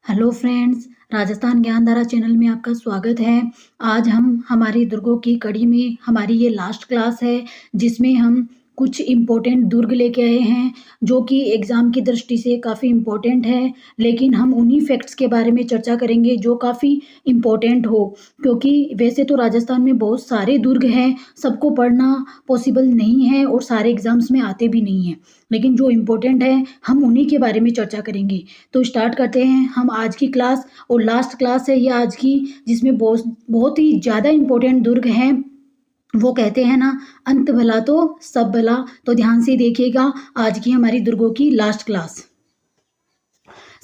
Hello friends, Rajasthan ज्ञान धारा channel में आपका स्वागत है। आज हम हमारी दुर्गों की कड़ी में हमारी ये लास्ट क्लास है जिसमें हम कुछ इम्पोर्टेंट दुर्ग लेके आए हैं जो कि एग्ज़ाम की दृष्टि से काफ़ी इम्पोर्टेंट है। लेकिन हम उन्हीं फैक्ट्स के बारे में चर्चा करेंगे जो काफ़ी इम्पोर्टेंट हो, क्योंकि वैसे तो राजस्थान में बहुत सारे दुर्ग हैं, सबको पढ़ना पॉसिबल नहीं है और सारे एग्ज़ाम्स में आते भी नहीं हैं। लेकिन जो इम्पोर्टेंट है हम उन्हीं के बारे में चर्चा करेंगे। तो स्टार्ट करते हैं हम आज की क्लास। और लास्ट क्लास है ये आज की, जिसमें बहुत बहुत ही ज़्यादा इम्पोर्टेंट दुर्ग हैं। वो कहते हैं ना, अंत भला तो सब भला। तो ध्यान से देखिएगा आज की हमारी दुर्गों की लास्ट क्लास।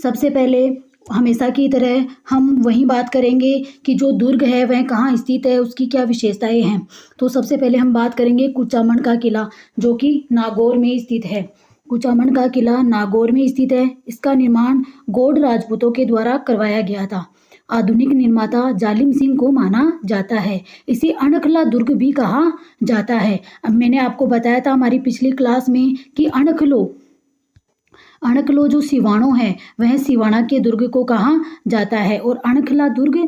सबसे पहले हमेशा की तरह हम वही बात करेंगे कि जो दुर्ग है वह कहाँ स्थित है, उसकी क्या विशेषताएं हैं। तो सबसे पहले हम बात करेंगे कुचामन का किला, जो कि नागौर में स्थित है। कुचामन का किला नागौर में स्थित है। इसका निर्माण गौड़ राजपूतों के द्वारा करवाया गया था। आधुनिक निर्माता जालिम सिंह को माना जाता है। इसे अणखला दुर्ग भी कहा जाता है। अब मैंने आपको बताया था हमारी पिछली क्लास में कि अणखलो जो सिवाणों है वह सिवाना के दुर्ग को कहा जाता है और अणखला दुर्ग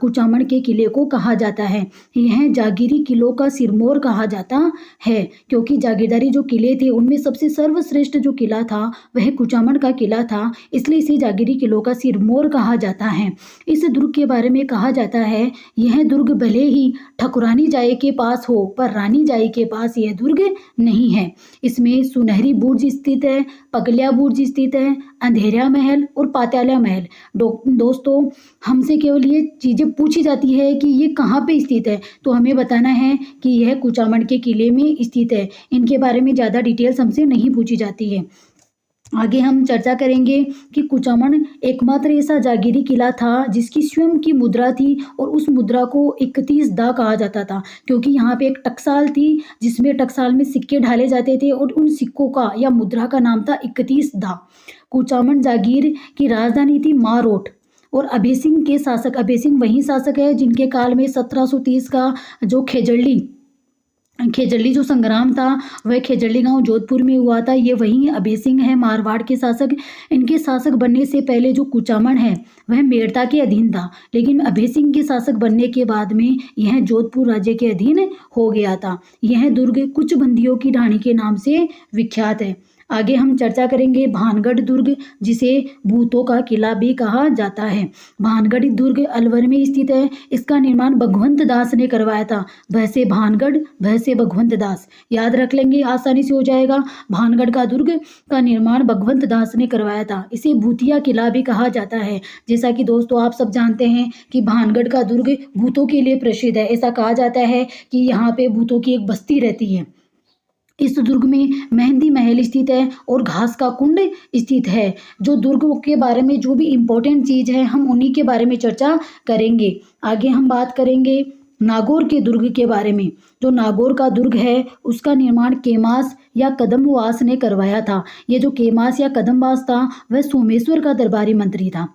कुचामन के किले को कहा जाता है। यह जागीरी किलों का सिरमौर कहा जाता है, क्योंकि जागीरदारी जो किले थे उनमें सबसे सर्वश्रेष्ठ जो किला था वह कुचामन का किला था, इसलिए इसे जागीरी किलों का सिरमौर कहा जाता है। इस दुर्ग के बारे में कहा जाता है, यह दुर्ग भले ही ठकुरानी जाए के पास हो पर रानी जाए के पास यह दुर्ग नहीं है। इसमें सुनहरी बुर्ज स्थित है, पगलिया बुर्ज स्थित है, अंधेरिया महल और पातालिया महल। दोस्तों, हमसे केवल ये चीज़ें पूछी जाती है कि ये कहाँ पे स्थित है, तो हमें बताना है कि यह कुचामन के किले में स्थित है। इनके बारे में ज़्यादा डिटेल्स हमसे नहीं पूछी जाती है। आगे हम चर्चा करेंगे कि कुचामन एकमात्र ऐसा जागीरी किला था जिसकी स्वयं की मुद्रा थी और उस मुद्रा को 31 दा कहा जाता था, क्योंकि यहाँ पे एक टकसाल थी जिसमें टकसाल में सिक्के ढाले जाते थे और उन सिक्कों का या मुद्रा का नाम था 31 दा। कुचामन जागीर की राजधानी थी मारोट और अभय सिंह के शासक, अभय सिंह वही शासक है जिनके काल में 1730 का जो खेजड़ली जो संग्राम था वह खेजड़ली गांव जोधपुर में हुआ था। ये वही अभय सिंह है, मारवाड़ के शासक। इनके शासक बनने से पहले जो कुचामन है वह मेड़ता के अधीन था, लेकिन अभय सिंह के शासक बनने के बाद में यह जोधपुर राज्य के अधीन हो गया था। यह दुर्ग कुछ बंदियों की ढाणी के नाम से विख्यात है। आगे हम चर्चा करेंगे भानगढ़ दुर्ग, जिसे भूतों का किला भी कहा जाता है। भानगढ़ दुर्ग अलवर में स्थित है। इसका निर्माण भगवंत दास ने करवाया था। भय से भानगढ़, भय से भगवंत दास, याद रख लेंगे, आसानी से हो जाएगा। भानगढ़ का दुर्ग का निर्माण भगवंत दास ने करवाया था। इसे भूतिया किला भी कहा जाता है। जैसा कि दोस्तों आप सब जानते हैं कि भानगढ़ का दुर्ग भूतों के लिए प्रसिद्ध है। ऐसा कहा जाता है कि यहाँ पे भूतों की एक बस्ती रहती है। इस दुर्ग में मेहंदी महल स्थित है और घास का कुंड स्थित है। जो दुर्गों के बारे में जो भी इम्पोर्टेंट चीज़ है हम उन्हीं के बारे में चर्चा करेंगे। आगे हम बात करेंगे नागौर के दुर्ग के बारे में। जो नागौर का दुर्ग है उसका निर्माण केमास या कदम्बवास ने करवाया था। ये जो केमास या कदम्बवास था वह सोमेश्वर का दरबारी मंत्री था।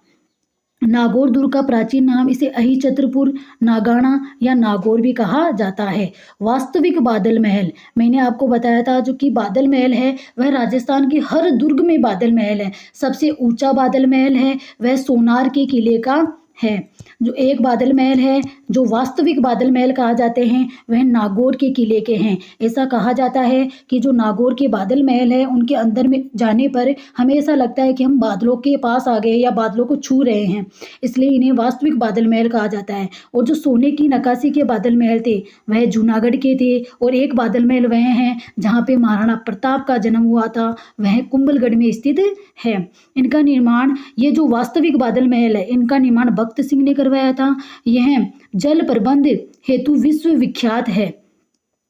नागौर दुर्ग का प्राचीन नाम इसे अहिछत्रपुर, नागाना या नागौर भी कहा जाता है। वास्तविक बादल महल, मैंने आपको बताया था जो कि बादल महल है वह राजस्थान के हर दुर्ग में बादल महल है। सबसे ऊंचा बादल महल है वह सोनार के किले का है। जो एक बादल महल है जो वास्तविक बादल महल कहा जाते हैं वह नागौर के किले के हैं। ऐसा कहा जाता है कि जो नागौर के बादल महल है उनके अंदर में जाने पर हमें ऐसा लगता है कि हम बादलों के पास आ गए या बादलों को छू रहे हैं, इसलिए इन्हें वास्तविक बादल महल कहा जाता है। और जो सोने की नक्काशी के बादल महल थे वह जूनागढ़ के थे। और एक बादल महल वह हैं जहाँ पे महाराणा प्रताप का जन्म हुआ था, वह कुंभलगढ़ में स्थित है। इनका निर्माण, ये जो वास्तविक बादल महल है इनका निर्माण भक्त सिंह ने करवाया था। यह जल प्रबंध हेतु विश्व विख्यात है।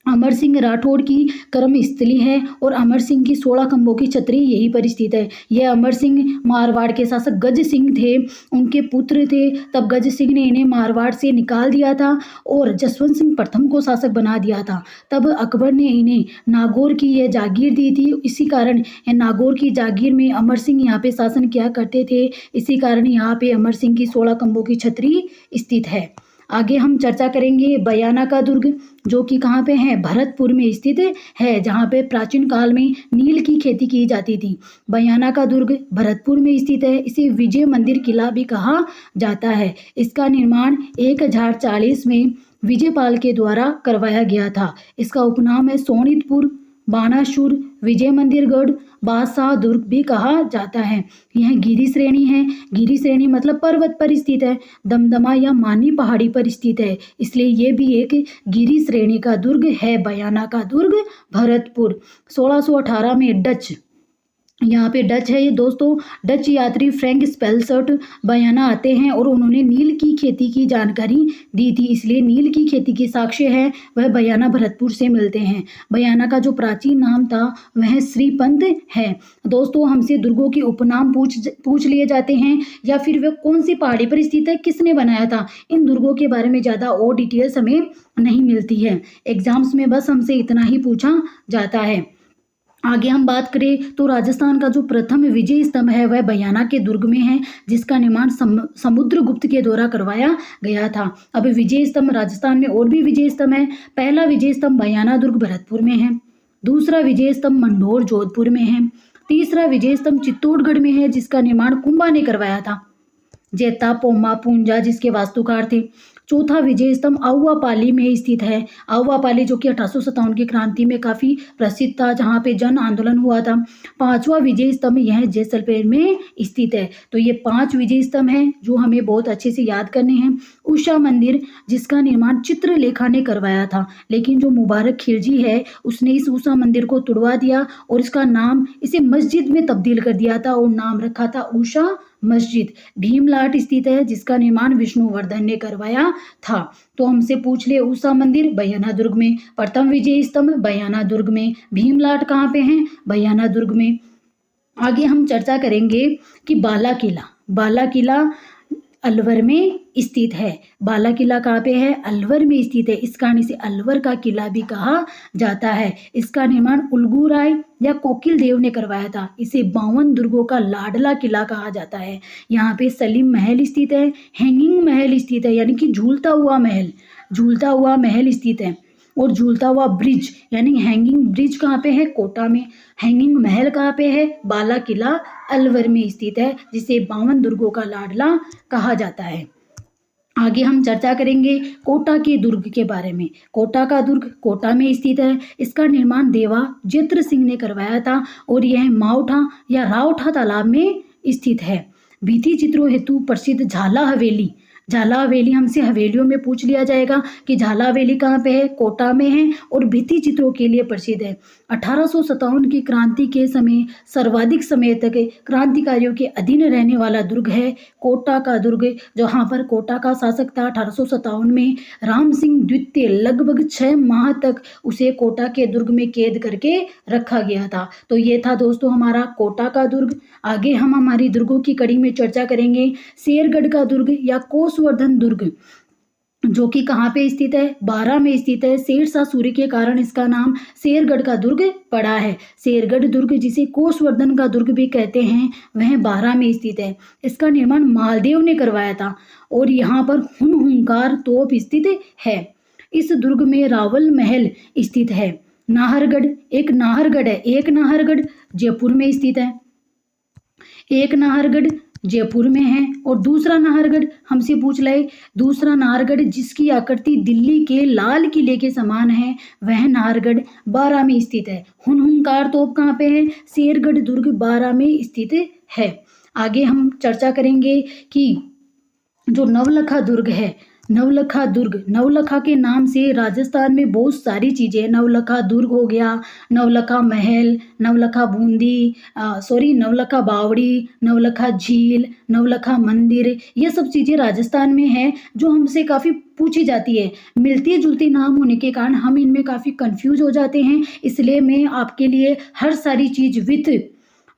अमर सिंह राठौड़ की कर्म स्थली है और अमर सिंह की 16 खंभों की छतरी यहीं पर स्थित है। यह अमर सिंह मारवाड़ के शासक गज सिंह थे, उनके पुत्र थे। तब गज सिंह ने इन्हें मारवाड़ से निकाल दिया था और जसवंत सिंह प्रथम को शासक बना दिया था। तब अकबर ने इन्हें नागौर की यह जागीर दी थी। इसी कारण नागौर की जागीर में अमर सिंह यहाँ पे शासन किया करते थे। इसी कारण यहाँ पे अमर सिंह की 16 खंभों की छतरी स्थित है। आगे हम चर्चा करेंगे बयाना का दुर्ग, जो कि कहाँ पे है, भरतपुर में स्थित है, जहाँ पे प्राचीन काल में नील की खेती की जाती थी। बयाना का दुर्ग भरतपुर में स्थित है। इसे विजय मंदिर किला भी कहा जाता है। इसका निर्माण 1040 में विजयपाल के द्वारा करवाया गया था। इसका उपनाम है सोनितपुर, बाणासुर, विजय मंदिरगढ़, बादशाह दुर्ग भी कहा जाता है। यह गिरी श्रेणी है। गिरी श्रेणी मतलब पर्वत पर स्थित है, दमदमा या मानी पहाड़ी पर स्थित है, इसलिए ये भी एक गिरी श्रेणी का दुर्ग है, बयाना का दुर्ग भरतपुर। 1618 में डच, यहाँ पे डच है ये दोस्तों, डच यात्री फ्रैंक स्पेल्सर्ट बयाना आते हैं और उन्होंने नील की खेती की जानकारी दी थी, इसलिए नील की खेती के साक्ष्य है वह बयाना भरतपुर से मिलते हैं। बयाना का जो प्राचीन नाम था वह श्रीपंत है। दोस्तों हमसे दुर्गों के उपनाम पूछ लिए जाते हैं, या फिर वह कौन सी पहाड़ी पर स्थित है, किसने बनाया था, इन दुर्गों के बारे में ज़्यादा और डिटेल्स हमें नहीं मिलती है। एग्जाम्स में बस हमसे इतना ही पूछा जाता है। आगे हम बात करें तो राजस्थान का जो प्रथम विजय स्तंभ है वह बयाना के दुर्ग में है, जिसका निर्माण समुद्रगुप्त के द्वारा करवाया गया था। अब विजय स्तंभ राजस्थान में और भी विजय स्तंभ है। पहला विजय स्तंभ बयाना दुर्ग भरतपुर में है, दूसरा विजय स्तंभ मंढोर जोधपुर में है, तीसरा विजय स्तंभ चित्तौड़गढ़ में है, जिसका निर्माण कुंभा ने करवाया था, जेता, पोमा, पूंजा जिसके वास्तुकार थे। चौथा विजय स्तंभ आउवापाली में स्थित है। आउवापाली जो कि 1857 की क्रांति में काफ़ी प्रसिद्ध था, जहाँ पे जन आंदोलन हुआ था। पांचवा विजय स्तंभ यह जैसलमेर में स्थित है। तो ये 5 विजय स्तंभ हैं जो हमें बहुत अच्छे से याद करने हैं। उषा मंदिर, जिसका निर्माण चित्रलेखा ने करवाया था, लेकिन जो मुबारक खिलजी है उसने इस उषा मंदिर को तुड़वा दिया और इसका नाम इसे मस्जिद में तब्दील कर दिया था और नाम रखा था उषा मस्जिद। भीमलाट स्थित है, जिसका निर्माण विष्णुवर्धन ने करवाया था। तो हमसे पूछ ले उषा मंदिर बयाना दुर्ग में, प्रथम विजय स्तंभ बयाना दुर्ग में, भीमलाट कहाँ पे हैं, बयाना दुर्ग में। आगे हम चर्चा करेंगे कि बाला किला, बाला किला अलवर में स्थित है। बाला किला कहाँ पे है, अलवर में स्थित है। इस कारण इसे अलवर का किला भी कहा जाता है। इसका निर्माण उल्गू राय या कोकिल देव ने करवाया था। इसे 52 दुर्गों का लाडला किला कहा जाता है। यहाँ पे सलीम महल स्थित है, हैंगिंग महल स्थित है, यानी कि झूलता हुआ महल, झूलता हुआ महल स्थित है, और झूलता हुआ ब्रिज यानी हैंगिंग ब्रिज कहाँ पे है, कोटा में। हैंगिंग महल कहाँ पे है, बाला किला अलवर में स्थित है, जिसे 52 दुर्गों का लाडला कहा जाता है। आगे हम चर्चा करेंगे कोटा के दुर्ग के बारे में। कोटा का दुर्ग कोटा में स्थित है। इसका निर्माण देवा जेत्र सिंह ने करवाया था और यह माउठा या रावठा तालाब में स्थित है। भित्ति चित्रों हेतु प्रसिद्ध झाला हवेली, झाला हवेली हमसे हवेलियों में पूछ लिया जाएगा कि झाला हवेली कहाँ पे है, कोटा में है और भित्ति चित्रों के लिए प्रसिद्ध है। 1857 की क्रांति के समय सर्वाधिक समय तक क्रांतिकारियों के अधीन रहने वाला दुर्ग है कोटा का दुर्ग। जहाँ पर कोटा का शासक था 1857 में राम सिंह द्वितीय, लगभग 6 माह तक उसे कोटा के दुर्ग में कैद करके रखा गया था। तो ये था दोस्तों हमारा कोटा का दुर्ग। आगे हम हमारी दुर्गों की कड़ी में चर्चा करेंगे शेरगढ़ का दुर्ग या कोसवर्धन दुर्ग, जो कि कहाँ पे स्थित है, बारां में स्थित है। शेरशाह सूरी के कारण इसका नाम शेरगढ़ का दुर्ग पड़ा है। शेरगढ़ दुर्ग, जिसे कोसवर्धन का दुर्ग भी कहते हैं, वह बारां में स्थित है। इसका निर्माण मालदेव ने करवाया था और यहाँ पर हुंकार तोप स्थित है। इस दुर्ग में रावल महल स्थित है। नाहरगढ़, एक नाहरगढ़ जयपुर में स्थित है। एक नाहरगढ़ जयपुर में है और दूसरा नाहरगढ़ हमसे पूछ ले, दूसरा नाहरगढ़ जिसकी आकृति दिल्ली के लाल किले के समान है, वह नाहरगढ़ बारां में स्थित है। हुंकार तोप कहाँ पे है, शेरगढ़ दुर्ग बारां में स्थित है। आगे हम चर्चा करेंगे कि जो नवलखा दुर्ग है, नवलखा दुर्ग, नवलखा के नाम से राजस्थान में बहुत सारी चीज़ें, नवलखा दुर्ग हो गया, नवलखा महल, नवलखा बूंदी, नवलखा बावड़ी, नवलखा झील, नवलखा मंदिर, ये सब चीज़ें राजस्थान में हैं जो हमसे काफ़ी पूछी जाती है। मिलती जुलती नाम होने के कारण हम इनमें काफ़ी कंफ्यूज हो जाते हैं, इसलिए मैं आपके लिए हर सारी चीज़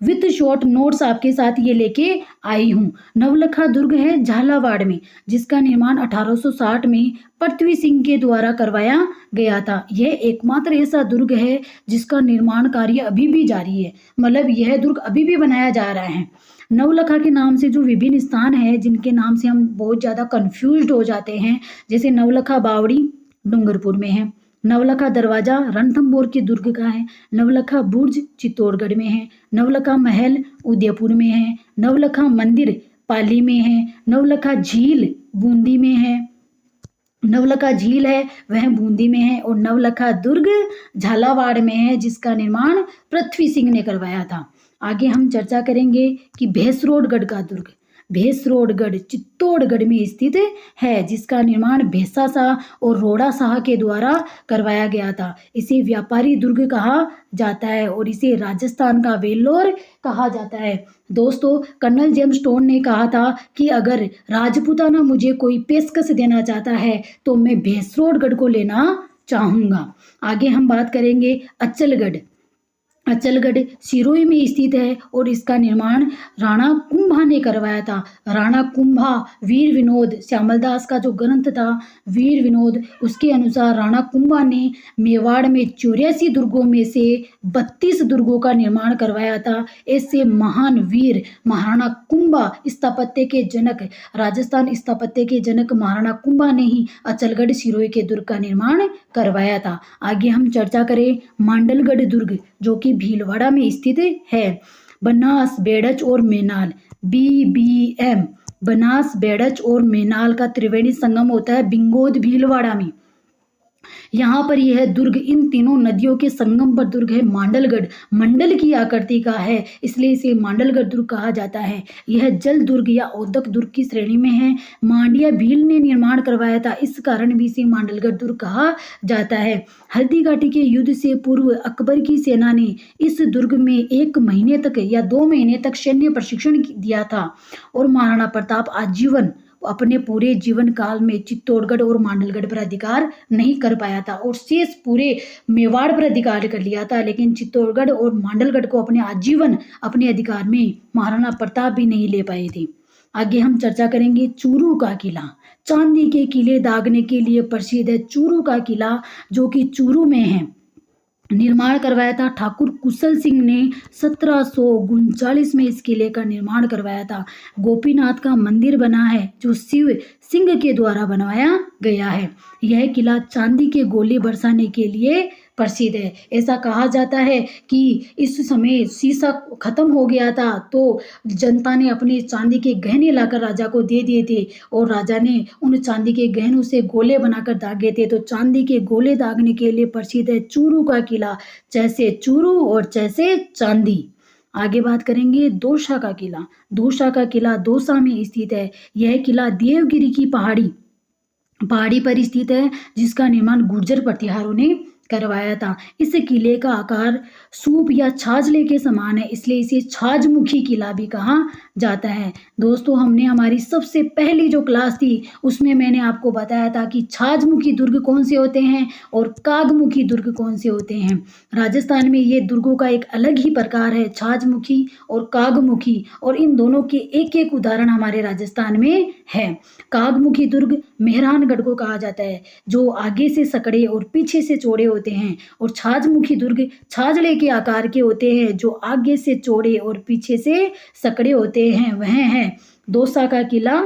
विथ शॉर्ट नोट्स आपके साथ ये लेके आई हूँ। नवलखा दुर्ग है झालावाड़ में, जिसका निर्माण 1860 में पृथ्वी सिंह के द्वारा करवाया गया था। यह एकमात्र ऐसा दुर्ग है जिसका निर्माण कार्य अभी भी जारी है, मतलब यह दुर्ग अभी भी बनाया जा रहा है। नवलखा के नाम से जो विभिन्न स्थान है जिनके नाम से हम बहुत ज़्यादा कंफ्यूज्ड हो जाते हैं, जैसे नवलखा बावड़ी डूंगरपुर में है, नवलखा दरवाजा रणथंभौर के दुर्ग का है, नवलखा बुर्ज चित्तौड़गढ़ में है, नवलखा महल उदयपुर में है, नवलखा मंदिर पाली में है, नवलखा झील बूंदी में है, नवलखा झील है वह बूंदी में है, और नवलखा दुर्ग झालावाड़ में है जिसका निर्माण पृथ्वी सिंह ने करवाया था। आगे हम चर्चा करेंगे कि भैंसरोडगढ़ का दुर्ग, भैंसरोडगढ़ चित्तौड़गढ़ में स्थित है, जिसका निर्माण भैंसा शाह और रोड़ा शाह के द्वारा करवाया गया था। इसे व्यापारी दुर्ग कहा जाता है और इसे राजस्थान का वेल्लोर कहा जाता है। दोस्तों, कर्नल जेम्स स्टोन ने कहा था कि अगर राजपूताना मुझे कोई पेशकश देना चाहता है तो मैं भैंसरोडगढ़ को लेना चाहूँगा। आगे हम बात करेंगे अचलगढ़। अचलगढ़ सिरोही में स्थित है और इसका निर्माण राणा कुंभा ने करवाया था। राणा कुंभा वीर विनोद श्यामलदास का जो ग्रंथ था वीर विनोद, उसके अनुसार राणा कुंभा ने मेवाड़ में 84 दुर्गों में से 32 दुर्गों का निर्माण करवाया था। ऐसे महान वीर महाराणा कुंभा स्थापत्य के जनक, राजस्थान स्थापत्य के जनक महाराणा कुंभा ने ही अचलगढ़ सिरोही के दुर्ग का निर्माण करवाया था। आगे हम चर्चा करें मांडलगढ़ दुर्ग, जो कि भीलवाड़ा में स्थित है। बनास बेड़च और मेनाल BBM, बनास बेड़च और मेनाल का त्रिवेणी संगम होता है बिंगोद भीलवाड़ा में। यहाँ पर यह दुर्ग इन तीनों नदियों के संगम पर दुर्ग है। मांडलगढ़ मंडल की आकृति का है, इसलिए इसे मांडलगढ़ दुर्ग कहा जाता है। यह जल दुर्ग या औदक दुर्ग की श्रेणी में है। मांडिया भील ने निर्माण करवाया था, इस कारण भी इसे मांडलगढ़ दुर्ग कहा जाता है। हल्दी घाटी के युद्ध से पूर्व अकबर की सेना ने इस दुर्ग में 1 महीने तक या 2 महीने तक सैन्य प्रशिक्षण दिया था और महाराणा प्रताप आजीवन अपने पूरे जीवन काल में चित्तौड़गढ़ और मांडलगढ़ पर अधिकार नहीं कर पाया था और शेष पूरे मेवाड़ पर अधिकार कर लिया था, लेकिन चित्तौड़गढ़ और मांडलगढ़ को अपने आजीवन अपने अधिकार में महाराणा प्रताप भी नहीं ले पाए थे। आगे हम चर्चा करेंगे चूरू का किला। चांदी के किले दागने के लिए प्रसिद्ध है चूरू का किला, जो कि चूरू में है। निर्माण करवाया था ठाकुर कुशल सिंह ने 1739 में इस किले का निर्माण करवाया था। गोपीनाथ का मंदिर बना है जो शिव सिंह के द्वारा बनवाया गया है। यह किला चांदी के गोले बरसाने के लिए प्रसिद्ध है। ऐसा कहा जाता है कि इस समय शीशा खत्म हो गया था तो जनता ने अपने चांदी के गहने लाकर राजा को दे दिए थे और राजा ने उन चांदी के गहनों से गोले बनाकर दागे थे। तो चांदी के गोले दागने के लिए प्रसिद्ध है चूरू का किला, जैसे चूरू और जैसे चांदी। आगे बात करेंगे दौसा का किला। दौसा का किला दौसा में स्थित है। यह किला देवगिरी की पहाड़ी पर स्थित है, जिसका निर्माण गुर्जर प्रतिहारों ने करवाया था। इस किले का आकार सूप या छाजले के समान है, इसलिए इसे छाजमुखी किला भी कहा जाता है। दोस्तों, हमने हमारी सबसे पहली जो क्लास थी उसमें मैंने आपको बताया था कि छाजमुखी दुर्ग कौन से होते हैं और कागमुखी दुर्ग कौन से होते हैं। राजस्थान में ये दुर्गों का एक अलग ही प्रकार है, छाजमुखी और कागमुखी, और इन दोनों के एक एक उदाहरण हमारे राजस्थान में है। कागमुखी दुर्ग मेहरानगढ़ को कहा जाता है, जो आगे से सकड़े और पीछे से चौड़े होते हैं, और छाजमुखी दुर्ग छाजले के आकार के होते हैं, जो आगे से चौड़े और पीछे से सकड़े होते हैं। वह है दौसा का किला,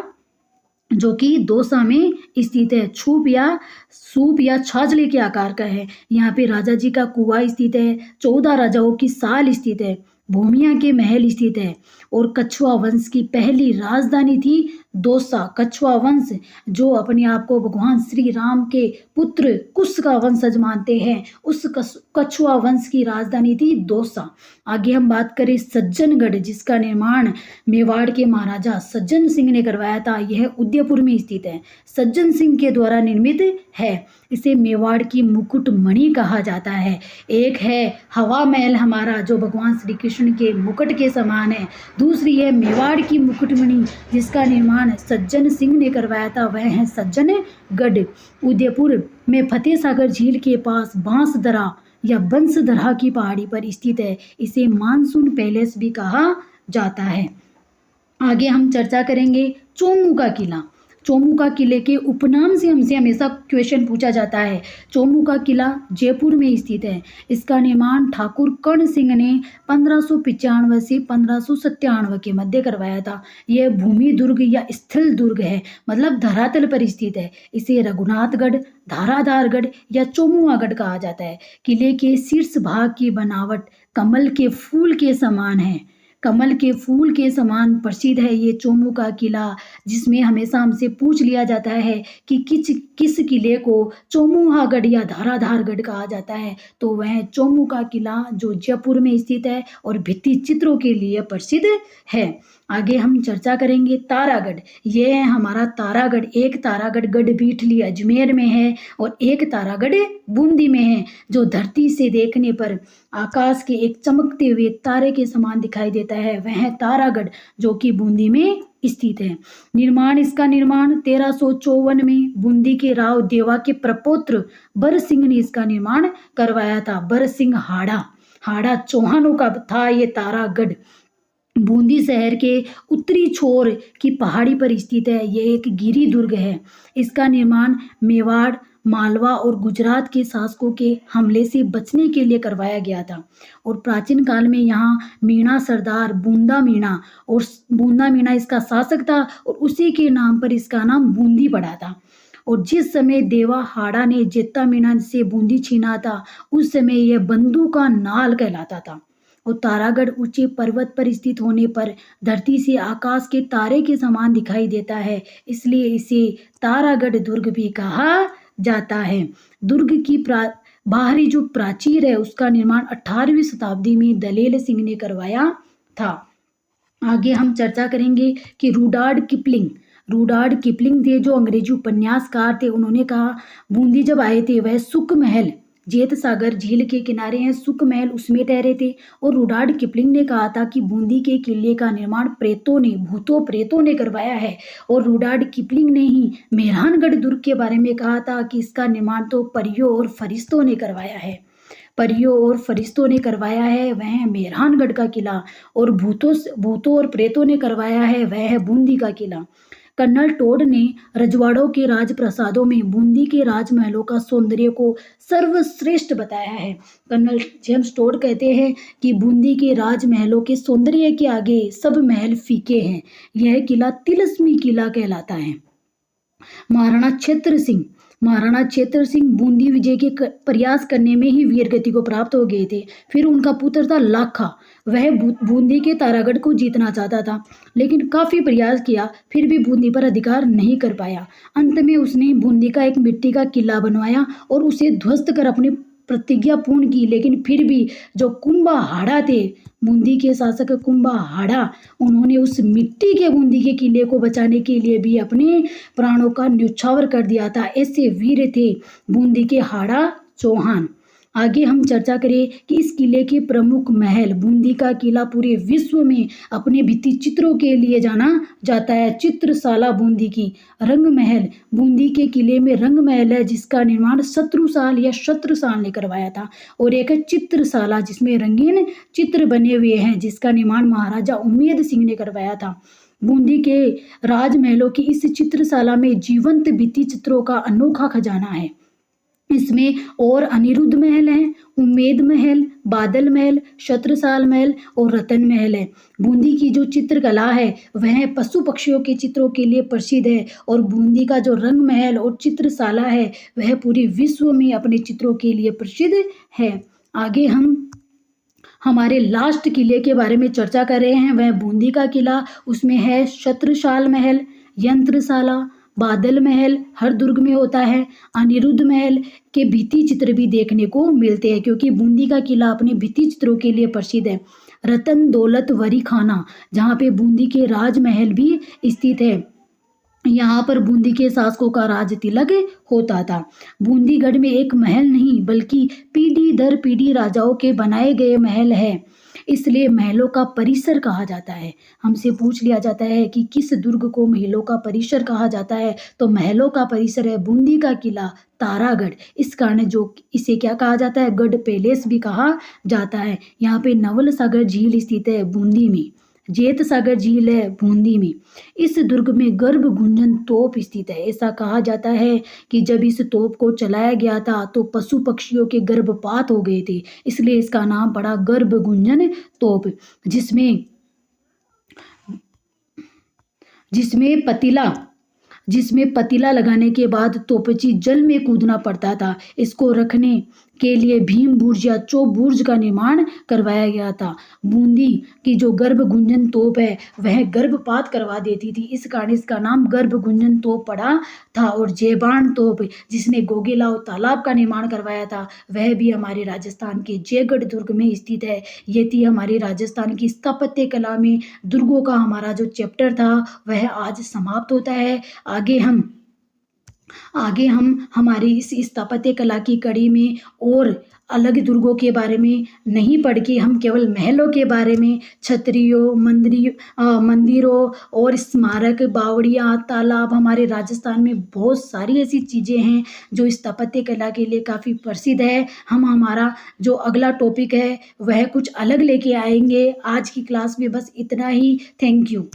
जो कि दौसा में स्थित है। सूप या छाजले के आकार का है। यहाँ पे राजा जी का कुआं स्थित है, 14 राजाओं की साल स्थित है, भूमिया के महल स्थित है, और कछुआ वंश की पहली राजधानी थी दौसा। कछुआ वंश जो अपने आप को भगवान श्री राम के पुत्र कुश का वंशज मानते हैं, उस कछुआ वंश की राजधानी थी दौसा। आगे हम बात करें सज्जनगढ़, जिसका निर्माण मेवाड़ के महाराजा सज्जन सिंह ने करवाया था। यह उदयपुर में स्थित है, सज्जन सिंह के द्वारा निर्मित है। इसे मेवाड़ की मुकुट मणि कहा जाता है। एक है हवा महल हमारा, जो भगवान श्री कृष्ण के मुकुट के समान है। दूसरी है मेवाड़ की मुकुटमणि, जिसका निर्माण सज्जन सिंह ने करवाया था, वह है सज्जनगढ़। उदयपुर में फतेह सागर झील के पास बांसदरा या बंसधरा की पहाड़ी पर स्थित है। इसे मानसून पैलेस भी कहा जाता है। आगे हम चर्चा करेंगे चोमू का किला। चोमू का किले के उपनाम से हमसे हमेशा क्वेश्चन पूछा जाता है। चोमू का किला जयपुर में स्थित है। इसका निर्माण ठाकुर कर्ण सिंह ने 1595 से 1597 के मध्य करवाया था। यह भूमि दुर्ग या स्थल दुर्ग है, मतलब धरातल पर स्थित है। इसे रघुनाथगढ़, धाराधारगढ़ या चोमुआगढ़ कहा जाता है। किले के शीर्ष भाग की बनावट कमल के फूल के समान है। कमल के फूल के समान प्रसिद्ध है ये चोमू का किला, जिसमें हमेशा हमसे पूछ लिया जाता है कि किस किले को चोमुहागढ़ या धाराधारगढ़ कहा जाता है, तो वह चोमू का किला जो जयपुर में स्थित है और भित्ति चित्रों के लिए प्रसिद्ध है। आगे हम चर्चा करेंगे तारागढ़। ये है हमारा तारागढ़। एक तारागढ़ गढ़बीठली अजमेर में है और एक तारागढ़ बूंदी में है, जो धरती से देखने पर आकाश के एक चमकते हुए तारे के समान दिखाई देता है। वह तारागढ़ जो कि बूंदी में स्थित है। इसका निर्माण 1354 में बूंदी के राव देवा के प्रपौत्र बर सिंह ने इसका निर्माण करवाया था। बर सिंह हाड़ा चौहानों का था ये तारागढ़। बूंदी शहर के उत्तरी छोर की पहाड़ी पर स्थित है। यह एक गिरी दुर्ग है। इसका निर्माण मेवाड़, मालवा और गुजरात के शासकों के हमले से बचने के लिए करवाया गया था। और प्राचीन काल में यहाँ मीणा सरदार बूंदा मीणा इसका शासक था और उसी के नाम पर इसका नाम बूंदी पड़ा था। और जिस समय देवा हाड़ा ने जेता मीणा से बूंदी छीना था, उस समय यह बंदू का नाल कहलाता था। और तारागढ़ ऊंचे पर्वत पर स्थित होने पर धरती से आकाश के तारे के समान दिखाई देता है, इसलिए इसे तारागढ़ दुर्ग भी कहा जाता है। दुर्ग की बाहरी जो प्राचीर है उसका निर्माण 18वीं शताब्दी में दलेल सिंह ने करवाया था। आगे हम चर्चा करेंगे कि रुडार्ड किपलिंग थे जो अंग्रेजी उपन्यासकार थे। उन्होंने कहा बूंदी जब आए थे वह सुख महल जेत सागर झील के किनारे हैं, सुख महल उसमें ठहरे थे। और रुडार्ड किपलिंग ने कहा था कि बूंदी के किले का निर्माण भूतों प्रेतों ने करवाया है। और रुडार्ड किपलिंग ने ही मेहरानगढ़ दुर्ग के बारे में कहा था कि इसका निर्माण तो परियों और फरिश्तों ने करवाया है। वह मेहरानगढ़ का किला। और भूतों और प्रेतों ने करवाया है वह है बूंदी का किला। कर्नल टोड ने रजवाड़ों के राजप्रसादों में बूंदी के राजमहलों का सौंदर्य को सर्वश्रेष्ठ बताया है। कर्नल जेम्स टोड कहते हैं कि बूंदी के राजमहलों के सौंदर्य के आगे सब महल फीके हैं। यह किला तिलस्मी किला कहलाता है। महाराणा क्षेत्र सिंह बूंदी विजय के प्रयास करने में ही वीर गति को प्राप्त हो गए थे। फिर उनका पुत्र था लाखा। वह बूंदी के तारागढ़ को जीतना चाहता था, लेकिन काफी प्रयास किया, फिर भी बूंदी पर अधिकार नहीं कर पाया। अंत में उसने बूंदी का एक मिट्टी का किला बनवाया और उसे ध्वस्त कर अपनी प्रतिज्ञा पूर्ण की। लेकिन फिर भी जो कुंभा थे, बूंदी के शासक कुंभा, उन्होंने उस मिट्टी के बूंदी के किले को बचाने के लिए भी अपने प्राणों का न्यौछावर कर दिया था। ऐसे वीर थे बूंदी के हाड़ा चौहान। आगे हम चर्चा करें कि इस किले के प्रमुख महल। बूंदी का किला पूरे विश्व में अपने भित्ति चित्रों के लिए जाना जाता है। चित्रशाला बूंदी की रंग महल। बूंदी के किले में रंग महल है जिसका निर्माण शत्रुसाल ने करवाया था। और एक है चित्रशाला जिसमें रंगीन चित्र बने हुए हैं, जिसका निर्माण महाराजा उम्मेद सिंह ने करवाया था। बूंदी के राजमहलों की इस चित्रशाला में जीवंत भित्ति चित्रों का अनोखा खजाना है। इसमें और अनिरुद्ध महल है, उम्मेद महल, बादल महल, छत्रसाल महल और रतन महल है। बूंदी की जो चित्रकला है वह पशु पक्षियों के चित्रों के लिए प्रसिद्ध है। और बूंदी का जो रंग महल और चित्रशाला है वह पूरे विश्व में अपने चित्रों के लिए प्रसिद्ध है। आगे हम हमारे लास्ट किले के बारे में चर्चा कर रहे हैं। वह बूंदी का किला। उसमें है छत्रसाल महल, यंत्रशाला, बादल महल हर दुर्ग में होता है। अनिरुद्ध महल के भित्ति चित्र भी देखने को मिलते हैं, क्योंकि बूंदी का किला अपने भित्ति चित्रों के लिए प्रसिद्ध है। रतन दौलत वरी खाना, जहाँ पे बूंदी के राजमहल भी स्थित है। यहाँ पर बूंदी के शासकों का राज तिलक होता था। बूंदीगढ़ में एक महल नहीं बल्कि पीढ़ी दर पीढ़ी राजाओं के बनाए गए महल है। इसलिए महलों का परिसर कहा जाता है। हमसे पूछ लिया जाता है कि किस दुर्ग को महलों का परिसर कहा जाता है, तो महलों का परिसर है बूंदी का किला तारागढ़। इस कारण जो इसे क्या कहा जाता है, गढ़ पैलेस भी कहा जाता है। यहाँ पे नवल सागर झील स्थित है बूंदी में, जेत सागर झील है बूंदी में। इस दुर्ग में गर्भ गुंजन तोप स्थित है। ऐसा कहा जाता है कि जब इस तोप को चलाया गया था तो पशु पक्षियों के गर्भपात हो गए थे, इसलिए इसका नाम पड़ा गर्भ गुंजन तोप। जिसमें जिसमें पतीला जिसमें पतीला लगाने के बाद तोपची जल में कूदना पड़ता था। इसको रखने के लिए भीम बुर्ज या चोप बुर्ज का निर्माण करवाया गया था। बूंदी की जो गर्भ गुंजन तोप है वह गर्भपात करवा देती थी, इस कारण इसका नाम गर्भ गुंजन तोप पड़ा था। और जयबान तोप जिसने गोगेलाव तालाब का निर्माण करवाया था वह भी हमारे राजस्थान के जयगढ़ दुर्ग में स्थित है। ये थी हमारी राजस्थान की स्थापत्य कला में दुर्गों का हमारा जो चैप्टर था वह आज समाप्त होता है। आगे हम हमारी इस स्थापत्य कला की कड़ी में और अलग दुर्गों के बारे में नहीं पढ़ के हम केवल महलों के बारे में, छतरियों, मंदिरों और स्मारक, बावड़ियाँ, तालाब, हमारे राजस्थान में बहुत सारी ऐसी चीज़ें हैं जो स्थापत्य कला के लिए काफ़ी प्रसिद्ध है। हम हमारा जो अगला टॉपिक है वह कुछ अलग लेके आएंगे। आज की क्लास में बस इतना ही। Thank you.